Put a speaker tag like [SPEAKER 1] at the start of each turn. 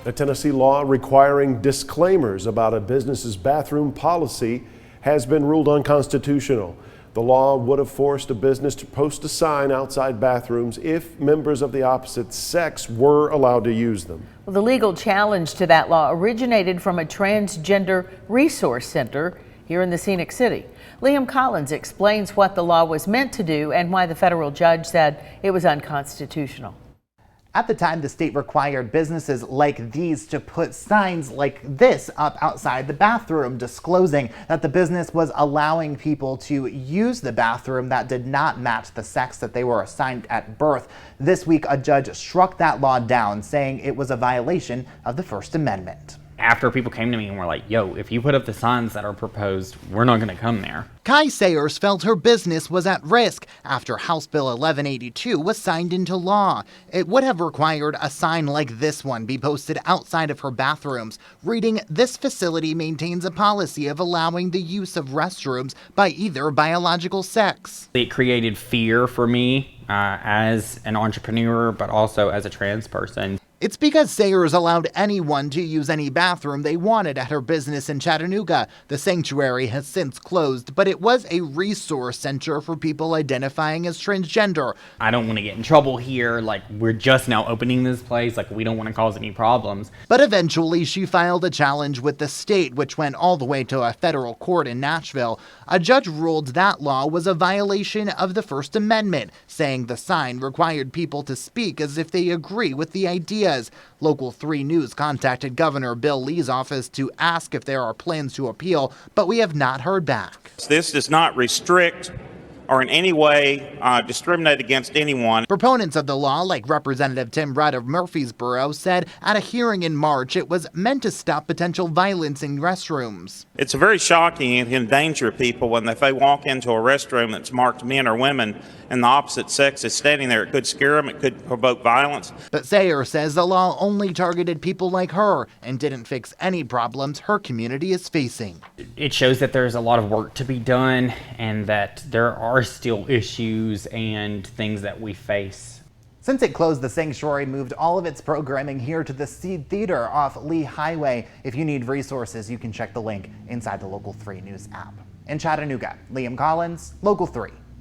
[SPEAKER 1] A Tennessee law requiring disclaimers about a business's bathroom policy has been ruled unconstitutional. The law would have forced a business to post a sign outside bathrooms if members of the opposite sex were allowed to use them.
[SPEAKER 2] Well, the legal challenge to that law originated from a transgender resource center here in the Scenic City. Liam Collins explains what the law was meant to do and why the federal judge said it was unconstitutional.
[SPEAKER 3] At the time, the state required businesses like these to put signs like this up outside the bathroom, disclosing that the business was allowing people to use the bathroom that did not match the sex that they were assigned at birth. This week, a judge struck that law down, saying it was a violation of the First Amendment.
[SPEAKER 4] After people came to me and were like, yo, if you put up the signs that are proposed, we're not going to come there.
[SPEAKER 3] Kai Sayers felt her business was at risk after House Bill 1182 was signed into law. It would have required a sign like this one be posted outside of her bathrooms, reading, "This facility maintains a policy of allowing the use of restrooms by either biological sex."
[SPEAKER 4] It created fear for me as an entrepreneur, but also as a trans person.
[SPEAKER 3] It's because Sayers allowed anyone to use any bathroom they wanted at her business in Chattanooga. The sanctuary has since closed, but it was a resource center for people identifying as transgender.
[SPEAKER 4] I don't want to get in trouble here. Like, we're just now opening this place. Like, we don't want to cause any problems.
[SPEAKER 3] But eventually she filed a challenge with the state, which went all the way to a federal court in Nashville. A judge ruled that law was a violation of the First Amendment, saying the sign required people to speak as if they agree with the idea. Local 3 News contacted Governor Bill Lee's office to ask if there are plans to appeal, but we have not heard back.
[SPEAKER 5] This does not restrict or in any way discriminate against anyone.
[SPEAKER 3] Proponents of the law, like Representative Tim Rudd of Murfreesboro, said at a hearing in March it was meant to stop potential violence in restrooms.
[SPEAKER 5] It's very shocking and can endanger people when if they walk into a restroom that's marked men or women and the opposite sex is standing there. It could scare them, it could provoke violence.
[SPEAKER 3] But Sayer says the law only targeted people like her and didn't fix any problems her community is facing.
[SPEAKER 4] It shows that there's a lot of work to be done and that there are still issues and things that we face.
[SPEAKER 3] Since it closed, the sanctuary moved all of its programming here to the Seed Theater off Lee Highway. If you need resources, you can check the link inside the Local 3 News app. In Chattanooga, Liam Collins, Local 3.